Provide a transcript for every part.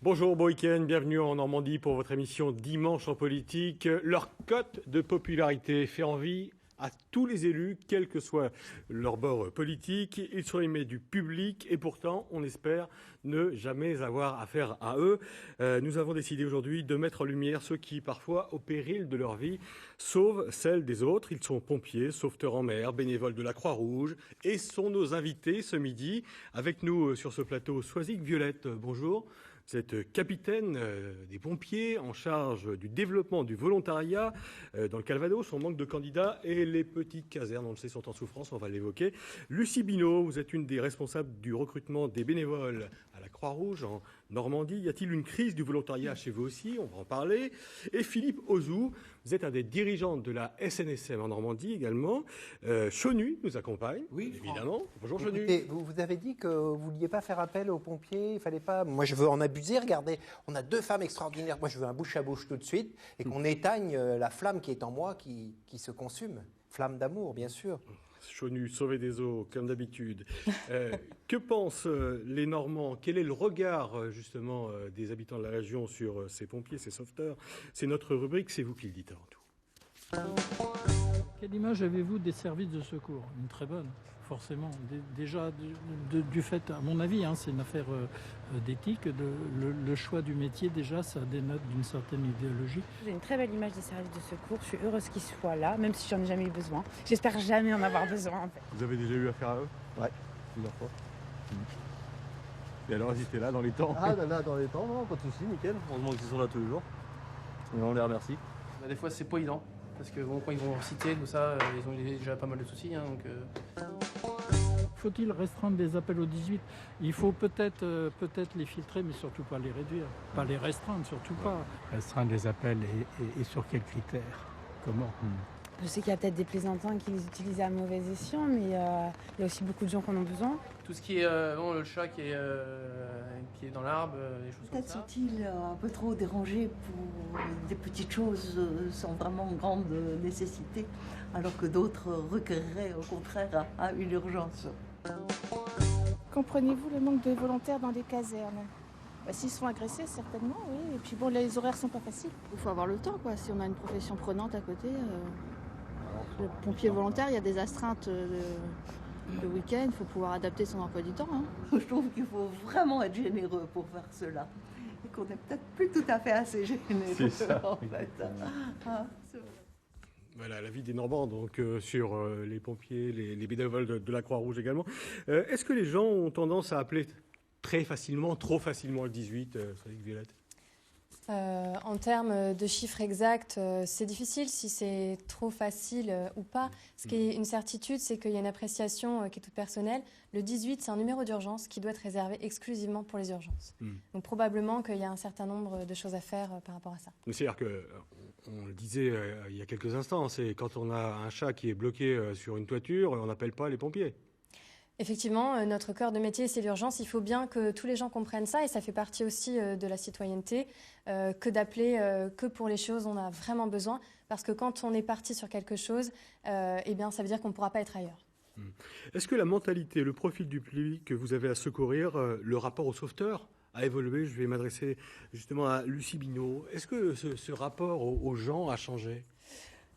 Bonjour, bon week-end, bienvenue en Normandie pour votre émission Dimanche en politique. Leur cote de popularité fait envie à tous les élus, quel que soit leur bord politique. Ils sont aimés du public et pourtant, on espère ne jamais avoir affaire à eux. Nous avons décidé aujourd'hui de mettre en lumière ceux qui, parfois, au péril de leur vie, sauvent celle des autres. Ils sont pompiers, sauveteurs en mer, bénévoles de la Croix-Rouge et sont nos invités ce midi. Avec nous sur ce plateau, Soisic Violette, bonjour. Vous êtes capitaine des pompiers en charge du développement du volontariat dans le Calvados. On manque de candidats et les petites casernes, on le sait, sont en souffrance, on va l'évoquer. Lucie Binaud, vous êtes une des responsables du recrutement des bénévoles à la Croix-Rouge en Normandie. Y a-t-il une crise du volontariat chez vous aussi? On va en parler. Et Philippe Ozou, vous êtes un des dirigeants de la SNSM en Normandie également. Chonu nous accompagne, oui, évidemment. Bonjour Chonu. Vous avez dit que vous ne vouliez pas faire appel aux pompiers, il fallait pas... Moi je veux en abuser, regardez, on a deux femmes extraordinaires, moi je veux un bouche à bouche tout de suite, et qu'on éteigne la flamme qui est en moi, qui se consume. Flamme d'amour, bien sûr. Chonu, sauvé des eaux, comme d'habitude. Que pensent les Normands? Quel est le regard, justement, des habitants de la région sur ces pompiers, ces sauveteurs? C'est notre rubrique, c'est vous qui le dites avant tout. Quelle image avez-vous des services de secours? Une très bonne, forcément. Déjà, du fait, à mon avis, c'est une affaire d'éthique. Le choix du métier, déjà, ça dénote d'une certaine idéologie. J'ai une très belle image des services de secours. Je suis heureuse qu'ils soient là, même si j'en ai jamais eu besoin. J'espère jamais en avoir besoin, en fait. Vous avez déjà eu affaire à eux? Ouais, plusieurs fois. Et alors, ils étaient là dans les temps? Ah là, dans les temps, non, pas de soucis, nickel. Heureusement qu'ils sont là tous les jours. Et on les remercie. Des fois, c'est pas évident. Parce que bon, quand ils vont citer tout ça, ils ont déjà pas mal de soucis. Faut-il restreindre les appels au 18? Il faut peut-être les filtrer, mais surtout pas les réduire. Pas les restreindre, surtout pas. Restreindre les appels et sur quels critères? Comment? Je sais qu'il y a peut-être des plaisantins qui les utilisent à mauvais escient, mais il y a aussi beaucoup de gens qui en ont besoin. Tout ce qui est le chat qui est dans l'arbre, des choses comme ça. Peut-être sont-ils un peu trop dérangés pour des petites choses sans vraiment grande nécessité, alors que d'autres requéreraient au contraire à une urgence. Comprenez-vous le manque de volontaires dans les casernes? S'ils sont agressés, certainement, oui. Et puis bon, les horaires sont pas faciles. Il faut avoir le temps, quoi. Si on a une profession prenante à côté, le pompier volontaire, il y a des astreintes le week-end, il faut pouvoir adapter son emploi du temps. Je trouve qu'il faut vraiment être généreux pour faire cela. Et qu'on n'est peut-être plus tout à fait assez généreux, C'est ça. en fait. C'est vrai. Voilà, l'avis des Normands donc, sur les pompiers, les bénévoles de la Croix-Rouge également. Est-ce que les gens ont tendance à appeler très facilement, trop facilement le 18, Soisic Violette? En termes de chiffres exacts, c'est difficile si c'est trop facile ou pas. Ce qui est une certitude, c'est qu'il y a une appréciation qui est toute personnelle. Le 18, c'est un numéro d'urgence qui doit être réservé exclusivement pour les urgences. Donc probablement qu'il y a un certain nombre de choses à faire par rapport à ça. C'est-à-dire qu'on le disait il y a quelques instants, c'est quand on a un chat qui est bloqué sur une toiture, on n'appelle pas les pompiers. Effectivement, notre cœur de métier, c'est l'urgence. Il faut bien que tous les gens comprennent ça et ça fait partie aussi de la citoyenneté que d'appeler que pour les choses dont on a vraiment besoin. Parce que quand on est parti sur quelque chose, eh bien, ça veut dire qu'on ne pourra pas être ailleurs. Est-ce que la mentalité, le profil du public que vous avez à secourir, le rapport aux sauveteurs a évolué? Je vais m'adresser justement à Lucie Binaud. Est-ce que ce rapport aux gens a changé?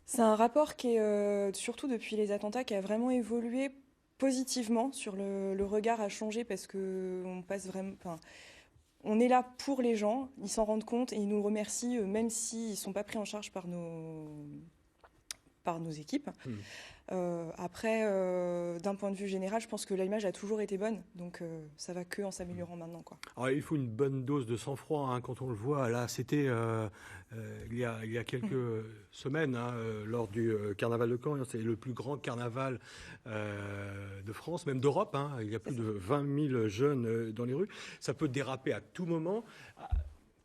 C'est un rapport qui est, surtout depuis les attentats, qui a vraiment évolué positivement. Sur le regard a changé parce que on est là pour les gens, ils s'en rendent compte et ils nous remercient même s'ils ne sont pas pris en charge par nos équipes. Après, d'un point de vue général, je pense que l'image a toujours été bonne, donc ça va que en s'améliorant maintenant, quoi. Alors, il faut une bonne dose de sang-froid quand on le voit. Là, c'était il y a quelques semaines, lors du carnaval de Caen. C'est le plus grand carnaval de France, même d'Europe. Il y a plus de 20 000 jeunes dans les rues. Ça peut déraper à tout moment.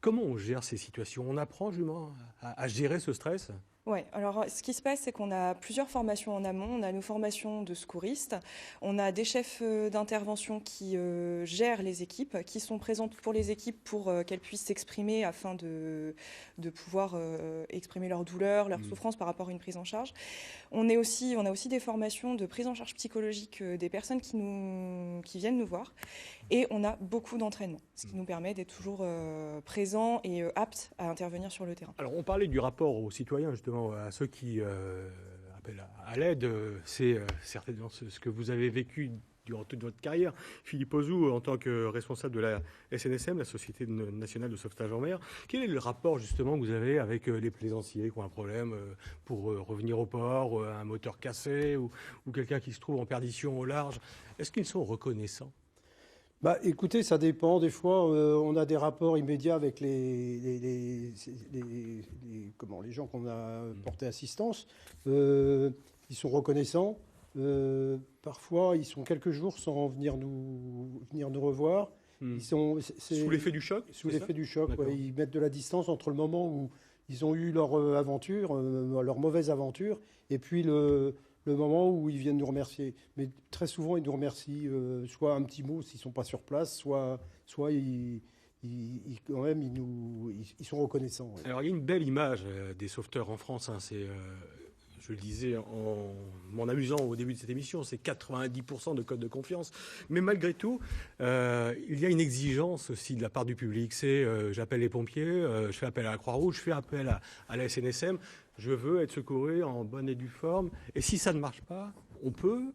Comment on gère ces situations? On apprend justement à gérer ce stress? Ouais, alors ce qui se passe, c'est qu'on a plusieurs formations en amont. On a nos formations de secouristes, on a des chefs d'intervention qui gèrent les équipes, qui sont présentes pour les équipes pour qu'elles puissent s'exprimer afin de pouvoir exprimer leur douleur, leur souffrance par rapport à une prise en charge. On a aussi des formations de prise en charge psychologique des personnes qui viennent nous voir. Et on a beaucoup d'entraînement, ce qui nous permet d'être toujours présents et aptes à intervenir sur le terrain. Alors, on parlait du rapport aux citoyens, justement, à ceux qui appellent à l'aide. C'est certainement ce que vous avez vécu durant toute votre carrière. Philippe Ozou, en tant que responsable de la SNSM, la Société nationale de sauvetage en mer, quel est le rapport, justement, que vous avez avec les plaisanciers qui ont un problème pour revenir au port, un moteur cassé ou quelqu'un qui se trouve en perdition au large? Est-ce qu'ils sont reconnaissants? Écoutez, ça dépend. Des fois, on a des rapports immédiats avec les gens qu'on a porté assistance. Ils sont reconnaissants. Parfois, ils sont quelques jours sans venir nous revoir. Ils sont, sous l'effet du choc? Sous l'effet du choc, ouais. Ils mettent de la distance entre le moment où ils ont eu leur aventure, leur mauvaise aventure, et puis le moment où ils viennent nous remercier. Mais très souvent, ils nous remercient soit un petit mot s'ils ne sont pas sur place, soit ils sont reconnaissants. Ouais. Alors, il y a une belle image des sauveteurs en France. Hein, c'est, je le disais en m'en amusant au début de cette émission, c'est 90% de code de confiance. Mais malgré tout, il y a une exigence aussi de la part du public. C'est j'appelle les pompiers, je fais appel à la Croix-Rouge, je fais appel à la SNSM. Je veux être secouru en bonne et due forme. Et si ça ne marche pas, on peut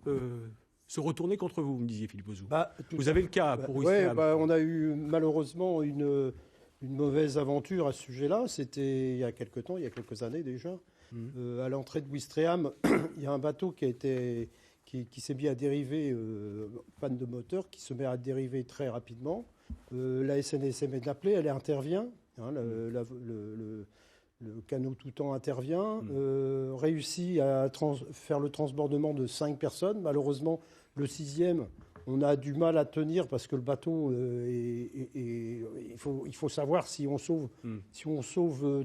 se retourner contre vous, me disiez Philippe Ozou. Vous avez le cas pour Ouistreham. On a eu malheureusement une mauvaise aventure à ce sujet-là. C'était il y a quelques années déjà. À l'entrée de Ouistreham, il y a un bateau qui s'est mis à dériver, panne de moteur, qui se met à dériver très rapidement. La SNSM est appelée, elle intervient. Hein, le canot tout temps intervient, réussit à faire le transbordement de 5 personnes. Malheureusement, le 6e, on a du mal à tenir parce que le bateau, il faut savoir si on sauve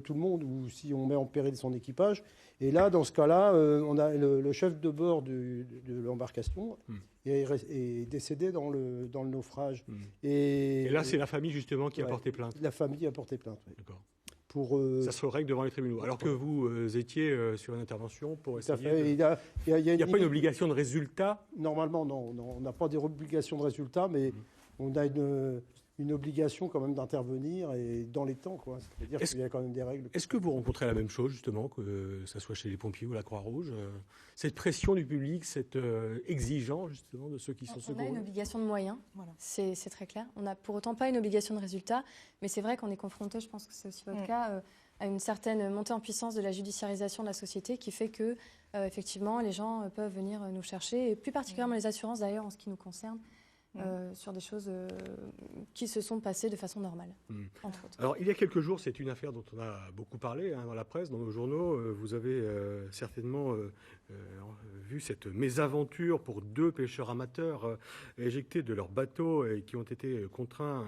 tout le monde ou si on met en péril son équipage. Et là, dans ce cas-là, on a le chef de bord de l'embarcation est décédé dans le naufrage. Et là, c'est la famille justement qui a porté plainte. La famille a porté plainte, oui. D'accord. Ça se règle devant les tribunaux. Alors que vous étiez sur une intervention pour essayer. Il n'y a pas une obligation de résultat? Normalement, non. On n'a pas d'obligation de résultat, mais on a une obligation quand même d'intervenir et dans les temps, quoi. C'est-à-dire qu'il y a quand même des règles. Est-ce que vous rencontrez la même chose, justement, que ça soit chez les pompiers ou la Croix-Rouge? Cette pression du public, cette exigence, justement, de ceux qui sont secourus? On a une obligation de moyens, voilà. C'est très clair. On n'a pour autant pas une obligation de résultat, mais c'est vrai qu'on est confronté, je pense que c'est aussi votre cas, à une certaine montée en puissance de la judiciarisation de la société qui fait que, effectivement, les gens peuvent venir nous chercher, et plus particulièrement les assurances, d'ailleurs, en ce qui nous concerne. Sur des choses qui se sont passées de façon normale, entre autres. Alors, il y a quelques jours, c'est une affaire dont on a beaucoup parlé dans la presse, dans nos journaux. Vous avez certainement vu cette mésaventure pour 2 pêcheurs amateurs éjectés de leur bateau et qui ont été contraints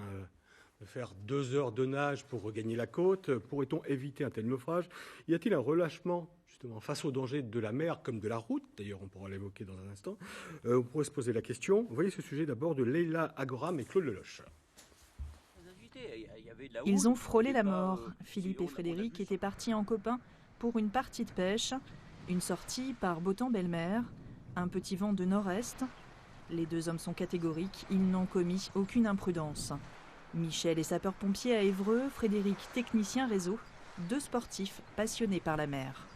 de faire 2 heures de nage pour regagner la côte. Pourrait-on éviter un tel naufrage? Y a-t-il un relâchement face aux dangers de la mer comme de la route? D'ailleurs, on pourra l'évoquer dans un instant. On pourrait se poser la question. Vous voyez ce sujet d'abord de Leïla Agoram et Claude Leloche. Ils ont frôlé la mort. Philippe et Frédéric étaient partis en copain pour une partie de pêche. Une sortie par Botan-Belle-Mer. Un petit vent de nord-est. Les 2 hommes sont catégoriques. Ils n'ont commis aucune imprudence. Michel est sapeur-pompier à Évreux. Frédéric, technicien réseau. 2 sportifs passionnés par la mer.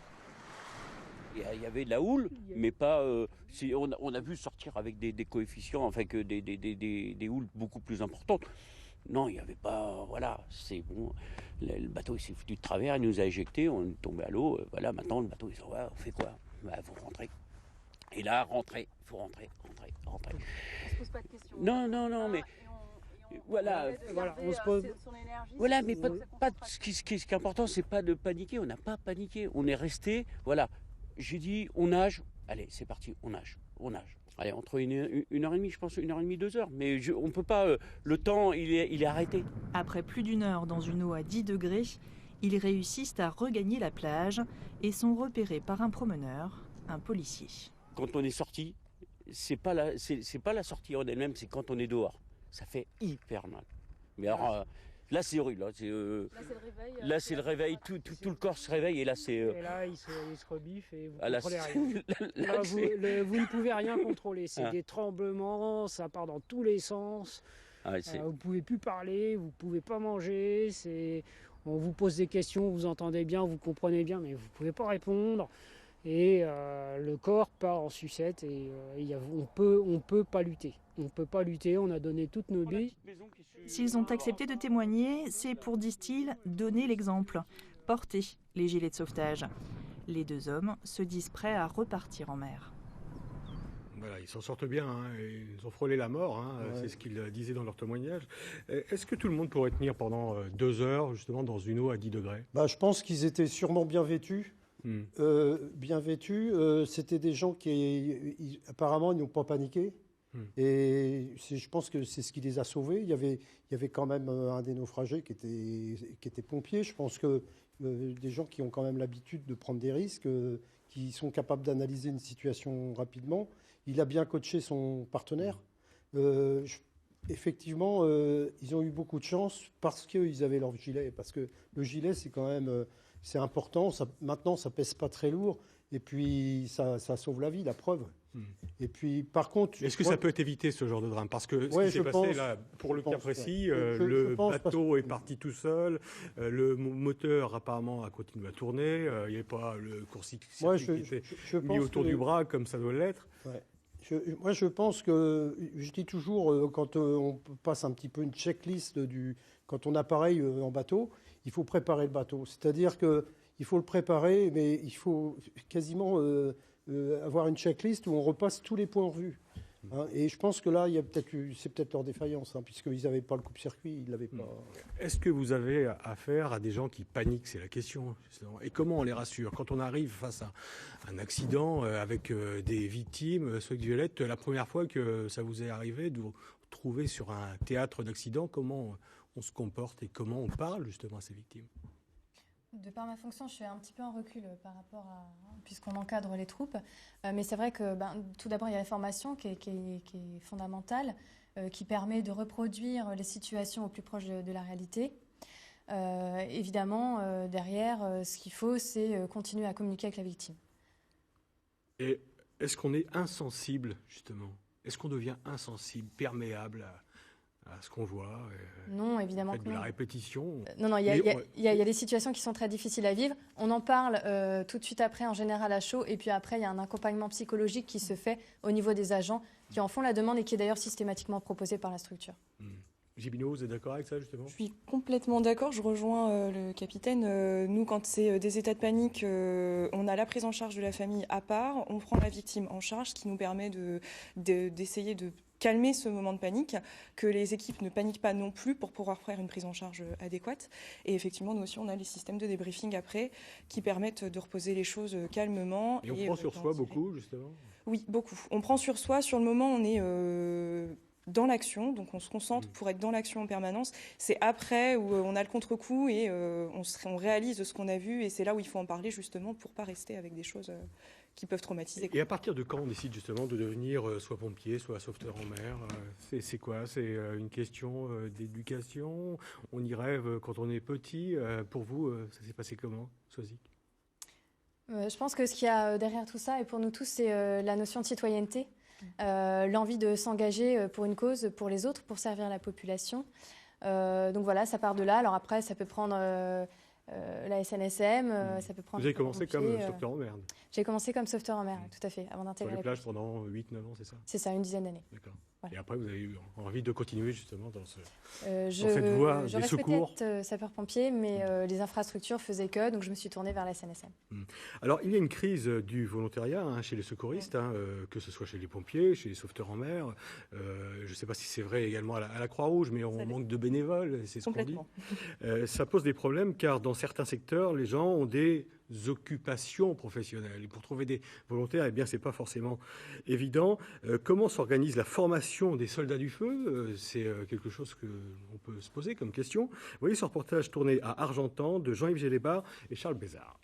Il y avait de la houle, mais pas. On a vu sortir avec des coefficients, enfin que des houles beaucoup plus importantes. Non, il n'y avait pas. Voilà, c'est bon. Le bateau il s'est foutu de travers, il nous a éjectés, on est tombé à l'eau. Voilà, maintenant le bateau, ils sont on fait quoi? Faut rentrer. Et là, il faut rentrer. On se pose pas de questions. Non, mais. Voilà, on se pose. Voilà, mais ce qui est important, c'est pas de paniquer. On n'a pas paniqué. On est resté. Voilà. J'ai dit, on nage. Allez, c'est parti, on nage. Allez, entre 1h30, je pense, 1h30, 2 heures. Mais on ne peut pas. Le temps, il est arrêté. Après plus d'1 heure dans une eau à 10 degrés, Ils réussissent à regagner la plage et sont repérés par un promeneur, un policier. Quand on est sorti, c'est pas la sortie en elle-même, c'est quand on est dehors. Ça fait hyper mal. Mais alors, là c'est horrible. Là c'est le réveil. Là c'est le réveil, tout le corps se réveille et là c'est. Et là il se rebiffe et vous contrôlez rien. Là, vous ne pouvez rien contrôler. C'est des tremblements, ça part dans tous les sens. Vous ne pouvez plus parler, vous ne pouvez pas manger. On vous pose des questions, vous entendez bien, vous comprenez bien, mais vous ne pouvez pas répondre. Et le corps part en sucette et on peut pas lutter. On ne peut pas lutter, on a donné toutes nos billes. S'ils ont accepté de témoigner, c'est pour, disent-ils, donner l'exemple, porter les gilets de sauvetage. Les 2 hommes se disent prêts à repartir en mer. Voilà, ils s'en sortent bien, hein, ils ont frôlé la mort, hein, c'est ce qu'ils disaient dans leur témoignage. Est-ce que tout le monde pourrait tenir pendant 2 heures, justement, dans une eau à 10 degrés ? Je pense qu'ils étaient sûrement bien vêtus. C'était des gens qui, apparemment, ils n'ont pas paniqué. Et je pense que c'est ce qui les a sauvés. Il y avait quand même un des naufragés qui était pompier. Je pense que des gens qui ont quand même l'habitude de prendre des risques, qui sont capables d'analyser une situation rapidement. Il a bien coaché son partenaire. Effectivement, ils ont eu beaucoup de chance parce qu'ils avaient leur gilet. Parce que le gilet, c'est quand même c'est important. Maintenant, ça pèse pas très lourd. Et puis, ça sauve la vie, la preuve. Et puis, par contre... Est-ce que ça peut être évité, ce genre de drame ? Parce que ce qui s'est passé, là, pour le cas précis, le bateau est parti tout seul, le moteur, apparemment, a continué à tourner, il n'y avait pas le court-circuit qui était mis autour du bras, comme ça doit l'être. Moi, je pense que, je dis toujours, quand on passe un petit peu une checklist, quand on appareille en bateau, il faut préparer le bateau. C'est-à-dire qu'il faut le préparer, mais il faut quasiment... avoir une checklist où on repasse tous les points en revue. Hein, et je pense que là, c'est peut-être leur défaillance, hein, puisqu'ils n'avaient pas le coupe-circuit, ils l'avaient pas. Est-ce que vous avez affaire à des gens qui paniquent ? C'est la question, justement. Et comment on les rassure ? Quand on arrive face à un accident avec des victimes, soit Violette, la première fois que ça vous est arrivé de vous trouver sur un théâtre d'accident, comment on se comporte et comment on parle justement à ces victimes ? De par ma fonction, je suis un petit peu en recul par rapport à... puisqu'on encadre les troupes. Mais c'est vrai que tout d'abord, il y a la formation qui est fondamentale, qui permet de reproduire les situations au plus proche de la réalité. Évidemment, derrière, ce qu'il faut, c'est continuer à communiquer avec la victime. Et est-ce qu'on est insensible, justement ? Est-ce qu'on devient insensible, perméable à ce qu'on voit, non, évidemment que non. De la répétition. Non, il y a des situations qui sont très difficiles à vivre. On en parle tout de suite après, en général à chaud, et puis après, il y a un accompagnement psychologique qui se fait au niveau des agents qui en font la demande et qui est d'ailleurs systématiquement proposé par la structure. Gibino, vous êtes d'accord avec ça, justement ? Je suis complètement d'accord, je rejoins le capitaine. Nous, quand c'est des états de panique, on a la prise en charge de la famille à part, on prend la victime en charge, ce qui nous permet d'essayer de calmer ce moment de panique, que les équipes ne paniquent pas non plus pour pouvoir faire une prise en charge adéquate. Et effectivement, nous aussi, on a les systèmes de débriefing après qui permettent de reposer les choses calmement. Et on prend sur soi beaucoup, justement ? Oui, beaucoup. On prend sur soi. Sur le moment, on est dans l'action, donc on se concentre pour être dans l'action en permanence. C'est après où on a le contre-coup et on réalise ce qu'on a vu, et c'est là où il faut en parler justement pour pas rester avec des choses qui peuvent traumatiser. Et à partir de quand on décide justement de devenir soit pompier, soit sauveteur en mer ? C'est quoi ? C'est une question d'éducation ? On y rêve quand on est petit. Pour vous, ça s'est passé comment, Soisic ? Je pense que ce qu'il y a derrière tout ça, et pour nous tous, c'est la notion de citoyenneté. L'envie de s'engager pour une cause, pour les autres, pour servir la population. Donc voilà, ça part de là. Alors après, ça peut prendre la SNSM, ça peut prendre... Vous avez commencé comme sauveteur en mer ? J'ai commencé comme sauveteur en mer, tout à fait, avant d'intégrer sur les plages pendant 8-9 ans, c'est ça ? C'est ça, une dizaine d'années. D'accord. Voilà. Et après, vous avez eu envie de continuer justement dans cette Je voie des secours. reste peut-être sapeur-pompier, mais les infrastructures faisaient que, donc je me suis tournée vers la SNSM. Alors, il y a une crise du volontariat chez les secouristes, que ce soit chez les pompiers, chez les sauveteurs en mer. Je ne sais pas si c'est vrai également à la Croix-Rouge, mais on manque de bénévoles, c'est ce qu'on dit. Ça pose des problèmes, car dans certains secteurs, les gens ont des occupations professionnelles. Et pour trouver des volontaires, eh bien, c'est pas forcément évident. Comment s'organise la formation des soldats du feu? C'est quelque chose que on peut se poser comme question. Vous voyez ce reportage tourné à Argentan de Jean-Yves Gélébar et Charles Bézard.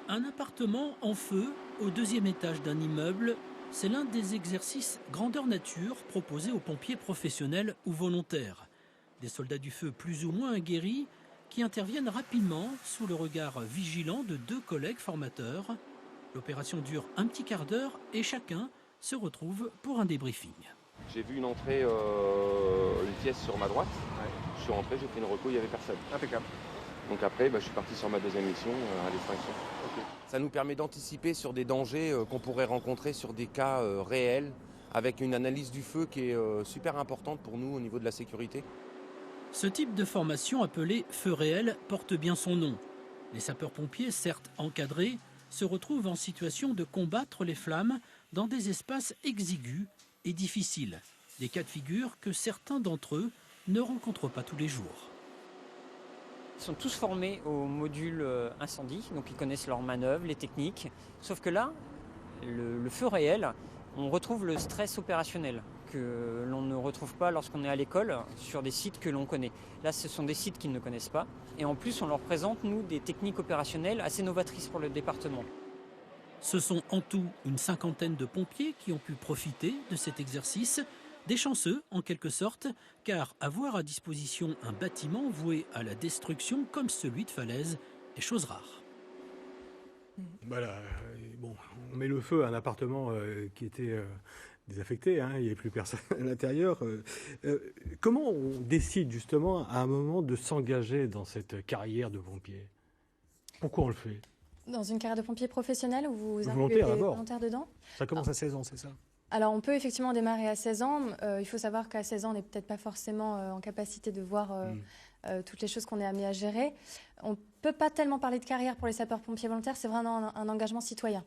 Un appartement en feu au 2e étage d'un immeuble, c'est l'un des exercices grandeur nature proposés aux pompiers professionnels ou volontaires. Des soldats du feu plus ou moins aguerris qui interviennent rapidement sous le regard vigilant de 2 collègues formateurs. L'opération dure un petit quart d'heure et chacun se retrouve pour un débriefing. J'ai vu une entrée, une pièce sur ma droite. Ouais. Je suis rentré, j'ai fait une reco, il n'y avait personne. Impeccable. Donc après, je suis parti sur ma deuxième mission à l'extinction. Okay. Ça nous permet d'anticiper sur des dangers qu'on pourrait rencontrer sur des cas réels, avec une analyse du feu qui est super importante pour nous au niveau de la sécurité. Ce type de formation appelée feu réel porte bien son nom. Les sapeurs-pompiers, certes encadrés, se retrouvent en situation de combattre les flammes dans des espaces exigus et difficiles. Des cas de figure que certains d'entre eux ne rencontrent pas tous les jours. Ils sont tous formés au module incendie, donc ils connaissent leurs manœuvres, les techniques. Sauf que là, le feu réel, on retrouve le stress opérationnel que l'on ne retrouve pas lorsqu'on est à l'école sur des sites que l'on connaît. Là, ce sont des sites qu'ils ne connaissent pas. Et en plus, on leur présente, nous, des techniques opérationnelles assez novatrices pour le département. Ce sont en tout une 50aine de pompiers qui ont pu profiter de cet exercice. Des chanceux, en quelque sorte, car avoir à disposition un bâtiment voué à la destruction comme celui de Falaise est chose rare. Voilà, bon, on met le feu à un appartement qui était désaffecté, il n'y avait plus personne à l'intérieur. Comment on décide justement à un moment de s'engager dans cette carrière de pompier? Pourquoi on le fait? Dans une carrière de pompier professionnel où vous incluez des volontaires dedans? Ça commence à 16 ans, c'est ça? Alors, on peut effectivement démarrer à 16 ans. Il faut savoir qu'à 16 ans, on n'est peut-être pas forcément en capacité de voir toutes les choses qu'on est amené à gérer. On ne peut pas tellement parler de carrière pour les sapeurs-pompiers volontaires, c'est vraiment un engagement citoyen.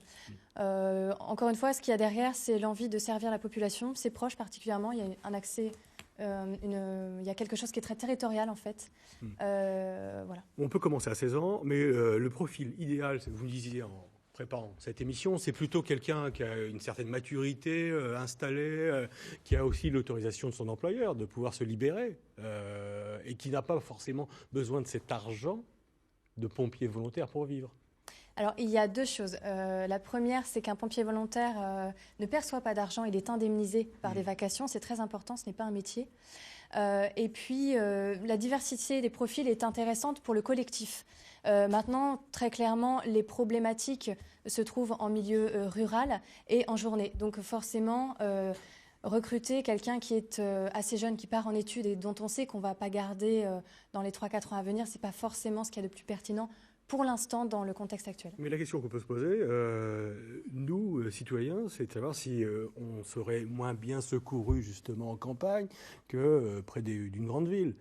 Encore une fois, ce qu'il y a derrière, c'est l'envie de servir la population, ses proches particulièrement. Il y a un accès, il y a quelque chose qui est très territorial en fait. Voilà. On peut commencer à 16 ans, mais le profil idéal, c'est que vous me disiez en préparant cette émission, c'est plutôt quelqu'un qui a une certaine maturité installée, qui a aussi l'autorisation de son employeur de pouvoir se libérer et qui n'a pas forcément besoin de cet argent de pompier volontaire pour vivre. Alors, il y a 2 choses. La première, c'est qu'un pompier volontaire ne perçoit pas d'argent, il est indemnisé par des vacations. C'est très important, ce n'est pas un métier. Et puis, la diversité des profils est intéressante pour le collectif. Maintenant, très clairement, les problématiques se trouvent en milieu rural et en journée. Donc forcément, recruter quelqu'un qui est assez jeune, qui part en études et dont on sait qu'on ne va pas garder dans les 3-4 ans à venir, ce n'est pas forcément ce qu'il y a de plus pertinent pour l'instant dans le contexte actuel. Mais la question qu'on peut se poser, nous, citoyens, c'est de savoir si on serait moins bien secourus justement en campagne que près d'une grande ville.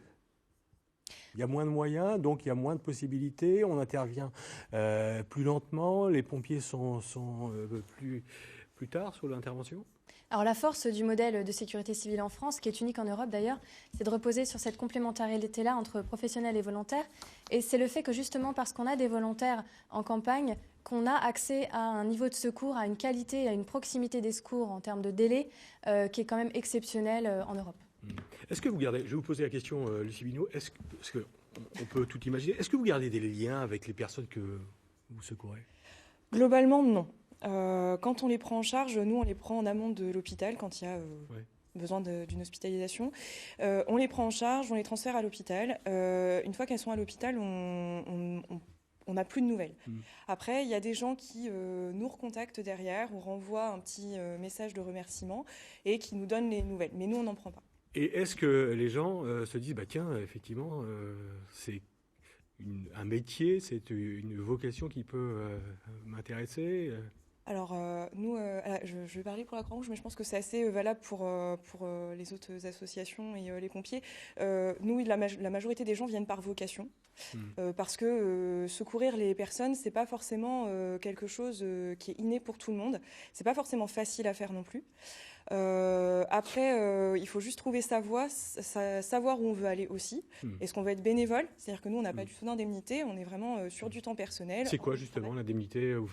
Il y a moins de moyens, donc il y a moins de possibilités, on intervient plus lentement, les pompiers sont plus tard sur l'intervention. Alors la force du modèle de sécurité civile en France, qui est unique en Europe d'ailleurs, c'est de reposer sur cette complémentarité-là entre professionnels et volontaires. Et c'est le fait que justement parce qu'on a des volontaires en campagne, qu'on a accès à un niveau de secours, à une qualité, à une proximité des secours en termes de délai qui est quand même exceptionnel en Europe. Est-ce que vous gardez, je vais vous poser la question, Lucie Bignot, parce qu'on peut tout imaginer, est-ce que vous gardez des liens avec les personnes que vous secourez? Globalement, non. Quand on les prend en charge, nous, on les prend en amont de l'hôpital quand il y a besoin d'une hospitalisation. On les prend en charge, on les transfère à l'hôpital. Une fois qu'elles sont à l'hôpital, on n'a plus de nouvelles. Après, il y a des gens qui nous recontactent derrière ou renvoient un petit message de remerciement et qui nous donnent les nouvelles. Mais nous, on n'en prend pas. Et est-ce que les gens se disent, tiens, effectivement, c'est un métier, c'est une vocation qui peut m'intéresser? Alors, nous, je vais parler pour la Croix-Rouge, mais je pense que c'est assez valable pour les autres associations et les pompiers. Nous, la majorité des gens viennent par vocation, parce que secourir les personnes, c'est pas forcément quelque chose qui est inné pour tout le monde. C'est pas forcément facile à faire non plus. Après, il faut juste trouver sa voie, savoir où on veut aller aussi. Est-ce qu'on veut être bénévole? C'est-à-dire que nous, on n'a pas du tout d'indemnité, on est vraiment sur du temps personnel. C'est quoi justement l'indemnité ou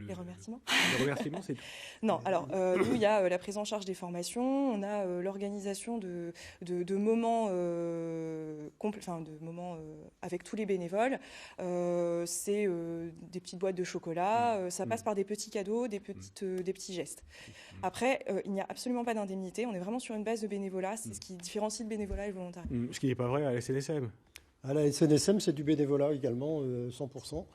les remerciements. Les remerciements, c'est tout. Non, alors nous, il y a la prise en charge des formations, on a l'organisation de moments, de moments avec tous les bénévoles. C'est des petites boîtes de chocolat, ça passe par des petits cadeaux, des petits gestes. Après, il n'y a absolument pas d'indemnité, on est vraiment sur une base de bénévolat, c'est ce qui différencie le bénévolat et le volontariat. Ce qui n'est pas vrai à la SNSM. À la SNSM, c'est du bénévolat également, 100%.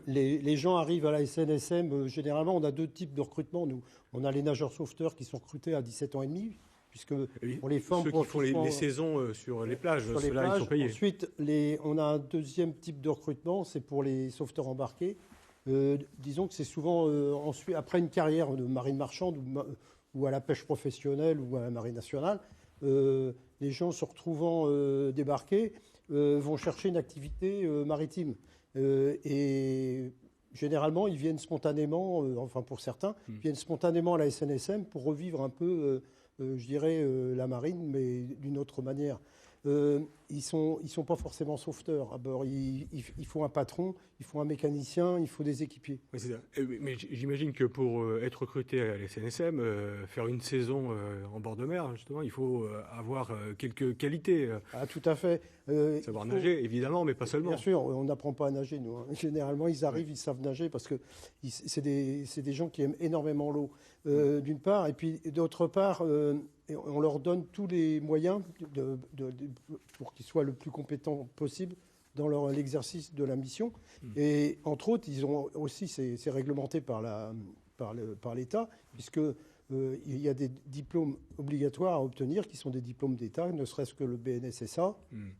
Les gens arrivent à la SNSM, généralement, on a 2 types de recrutement. Nous, on a les nageurs sauveteurs qui sont recrutés à 17 ans et demi, puisque on les forme ceux qui font les saisons sur les plages, ceux-là, ils sont payés. Ensuite, on a un 2e type de recrutement, c'est pour les sauveteurs embarqués. Disons que c'est souvent ensuite, après une carrière de marine marchande ou à la pêche professionnelle ou à la marine nationale, les gens se retrouvant débarqués vont chercher une activité maritime. Et généralement, ils viennent spontanément, enfin pour certains, viennent spontanément à la SNSM pour revivre un peu, je dirais, la marine, mais d'une autre manière. Ils sont pas forcément sauveteurs. À bord, il faut un patron, il faut un mécanicien, il faut des équipiers. Oui, c'est ça. Mais j'imagine que pour être recruté à la SNSM, faire une saison en bord de mer, justement, il faut avoir quelques qualités. Ah, tout à fait. Savoir nager, évidemment, mais pas seulement. Bien sûr, on n'apprend pas à nager, nous. Hein. Généralement, ils arrivent, ils savent nager parce que c'est des gens qui aiment énormément l'eau, d'une part. Et puis, d'autre part, on leur donne tous les moyens pour qu'ils soient le plus compétents possible dans l'exercice de la mission. Et entre autres, ils ont aussi, c'est réglementé par l'État, puisque il y a des diplômes obligatoires à obtenir qui sont des diplômes d'État, ne serait-ce que le BNSSA,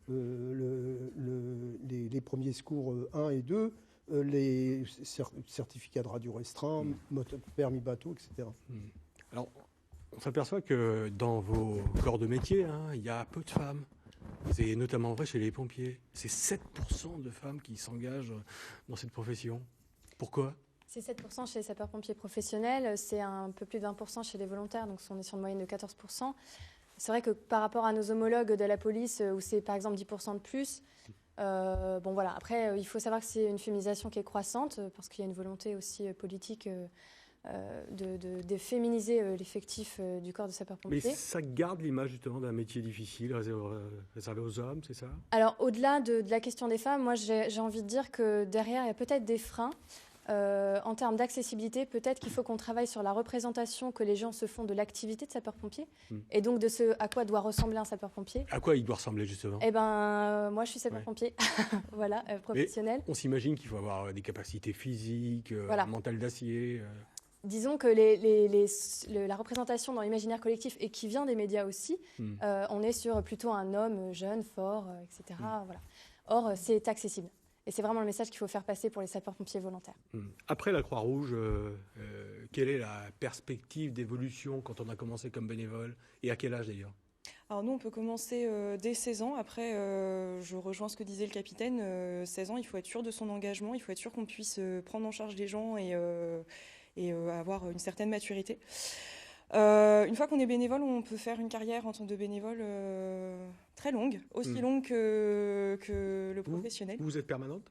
les premiers secours 1 et 2, les certificats de radio restreint, permis bateau, etc. Alors, on s'aperçoit que dans vos corps de métier, il y a peu de femmes. C'est notamment vrai chez les pompiers. C'est 7% de femmes qui s'engagent dans cette profession. Pourquoi ? C'est 7% chez les sapeurs-pompiers professionnels, c'est un peu plus de 20% chez les volontaires, donc on est sur une moyenne de 14%. C'est vrai que par rapport à nos homologues de la police, où c'est par exemple 10% de plus, bon voilà. Après, il faut savoir que c'est une féminisation qui est croissante, parce qu'il y a une volonté aussi politique de féminiser l'effectif du corps de sapeurs-pompiers. Mais ça garde l'image justement d'un métier difficile, réservé aux hommes, c'est ça ? Alors au-delà de la question des femmes, moi j'ai envie de dire que derrière, il y a peut-être des freins. En termes d'accessibilité, peut-être qu'il faut qu'on travaille sur la représentation que les gens se font de l'activité de sapeur-pompier et donc de ce à quoi doit ressembler un sapeur-pompier. À quoi il doit ressembler justement ? Eh ben, moi je suis sapeur-pompier, voilà, professionnel. Et on s'imagine qu'il faut avoir des capacités physiques, un mental d'acier. Disons que la représentation dans l'imaginaire collectif et qui vient des médias aussi, on est sur plutôt un homme jeune, fort, etc. Voilà. Or, c'est accessible. Et c'est vraiment le message qu'il faut faire passer pour les sapeurs-pompiers volontaires. Après la Croix-Rouge, quelle est la perspective d'évolution quand on a commencé comme bénévole ? Et à quel âge d'ailleurs ? Alors nous, on peut commencer dès 16 ans. Après, je rejoins ce que disait le capitaine. 16 ans, il faut être sûr de son engagement. Il faut être sûr qu'on puisse prendre en charge les gens et avoir une certaine maturité. Une fois qu'on est bénévole, on peut faire une carrière en tant que bénévole très longue, aussi longue que le professionnel. Vous êtes permanente ?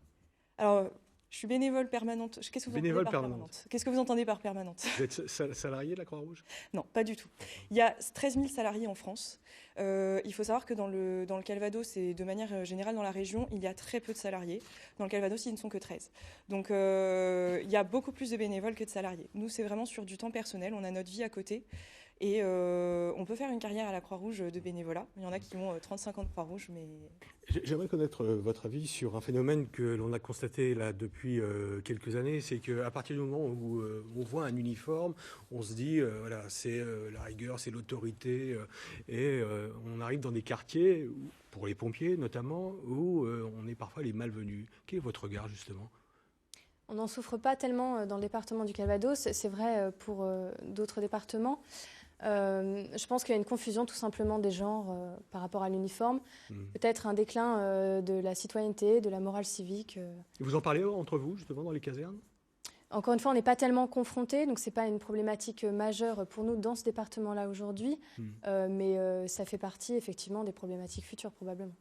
Alors, je suis bénévole permanente. Qu'est-ce que vous entendez par permanente ? Qu'est-ce que vous entendez par permanente ? Vous êtes salarié de la Croix-Rouge ? Non, pas du tout. Il y a 13 000 salariés en France. Il faut savoir que dans le Calvados et de manière générale dans la région, il y a très peu de salariés. Dans le Calvados, ils ne sont que 13. Donc, il y a beaucoup plus de bénévoles que de salariés. Nous, c'est vraiment sur du temps personnel. On a notre vie à côté. Et on peut faire une carrière à la Croix-Rouge de bénévolat. Il y en a qui ont 35 ans de Croix-Rouge, mais... J'aimerais connaître votre avis sur un phénomène que l'on a constaté là depuis quelques années. C'est qu'à partir du moment où on voit un uniforme, on se dit, voilà, c'est la rigueur, c'est l'autorité. Et on arrive dans des quartiers, pour les pompiers notamment, où on est parfois les malvenus. Quel est votre regard justement ? On n'en souffre pas tellement dans le département du Calvados, c'est vrai pour d'autres départements. Je pense qu'il y a une confusion tout simplement des genres par rapport à l'uniforme. Peut-être un déclin de la citoyenneté, de la morale civique. Et vous en parlez entre vous, justement, dans les casernes ? Encore une fois, on n'est pas tellement confrontés, donc ce n'est pas une problématique majeure pour nous dans ce département-là aujourd'hui, mais ça fait partie effectivement des problématiques futures probablement.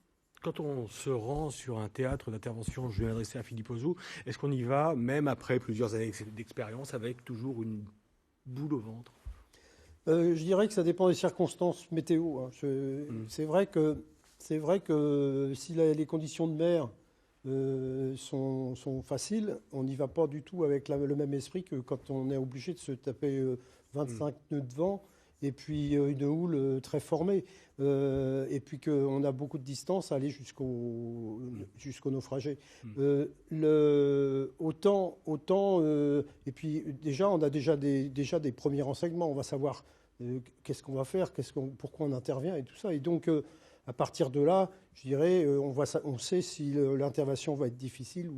Quand on se rend sur un théâtre d'intervention, je vais m'adresser à Philippe Ozou, est-ce qu'on y va, même après plusieurs années d'expérience, avec toujours une boule au ventre ? Je dirais que ça dépend des circonstances météo. Hein. C'est vrai que si les conditions de mer sont faciles, on n'y va pas du tout avec le même esprit que quand on est obligé de se taper 25 nœuds de vent et puis une houle très formée. Et puis qu'on a beaucoup de distance à aller jusqu'au naufragé. Et puis déjà, on a déjà des premiers renseignements. On va savoir qu'est-ce qu'on va faire, pourquoi on intervient et tout ça. Et donc, à partir de là, je dirais, on sait si l'intervention va être difficile.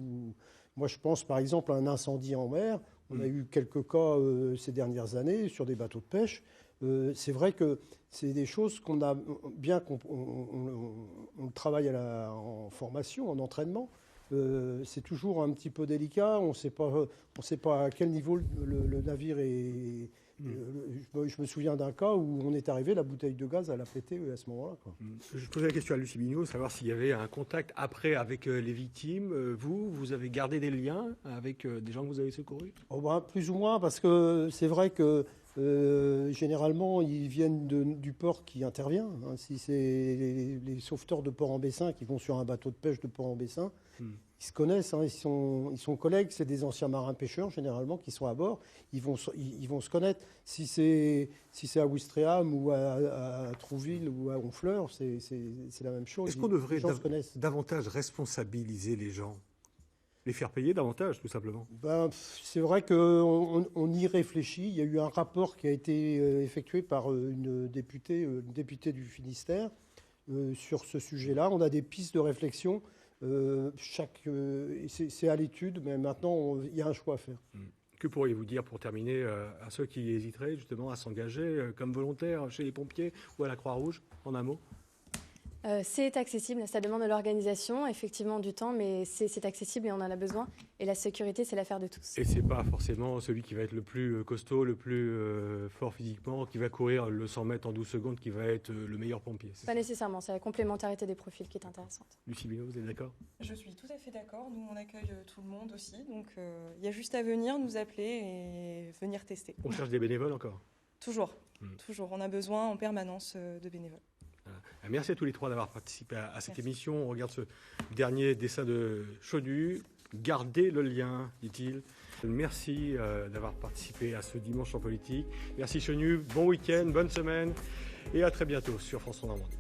Moi, je pense par exemple à un incendie en mer. On a eu quelques cas ces dernières années sur des bateaux de pêche. C'est vrai que c'est des choses qu'on a bien on travaille en formation, en entraînement. C'est toujours un petit peu délicat. On ne sait pas à quel niveau le navire est. Je me souviens d'un cas où on est arrivé, la bouteille de gaz, elle a pété à ce moment-là. Je posais la question à Lucie Bignot, savoir s'il y avait un contact après avec les victimes. Vous avez gardé des liens avec des gens que vous avez secourus ? Plus ou moins, parce que c'est vrai que généralement, ils viennent du port qui intervient. Hein. Si c'est les sauveteurs de Port-en-Bessin qui vont sur un bateau de pêche de Port-en-Bessin, ils se connaissent, hein, ils sont collègues, c'est des anciens marins-pêcheurs généralement qui sont à bord. Ils vont se connaître. Si c'est à Ouistreham ou à Trouville ou à Honfleur, c'est la même chose. Est-ce qu'on devrait davantage responsabiliser les gens ? Les faire payer davantage, tout simplement. C'est vrai qu'on y réfléchit. Il y a eu un rapport qui a été effectué par une députée du Finistère sur ce sujet-là. On a des pistes de réflexion. C'est à l'étude, mais maintenant, il y a un choix à faire. Que pourriez-vous dire, pour terminer, à ceux qui hésiteraient justement à s'engager comme volontaires chez les pompiers ou à la Croix-Rouge, en un mot ? C'est accessible, ça demande de l'organisation, effectivement du temps, mais c'est accessible et on en a besoin. Et la sécurité, c'est l'affaire de tous. Et c'est pas forcément celui qui va être le plus costaud, le plus fort physiquement, qui va courir le 100 mètres en 12 secondes, qui va être le meilleur pompier. Pas nécessairement, c'est la complémentarité des profils qui est intéressante. Lucie Bignot, vous êtes d'accord ? Je suis tout à fait d'accord. Nous, on accueille tout le monde aussi. Donc, il y a juste à venir nous appeler et venir tester. On cherche des bénévoles encore ? Toujours. Toujours. On a besoin en permanence de bénévoles. Merci à tous les trois d'avoir participé à cette émission. On regarde ce dernier dessin de Chonu. Gardez le lien, dit-il. Merci d'avoir participé à ce dimanche en politique. Merci Chonu. Bon week-end, bonne semaine et à très bientôt sur France 3 Normandie.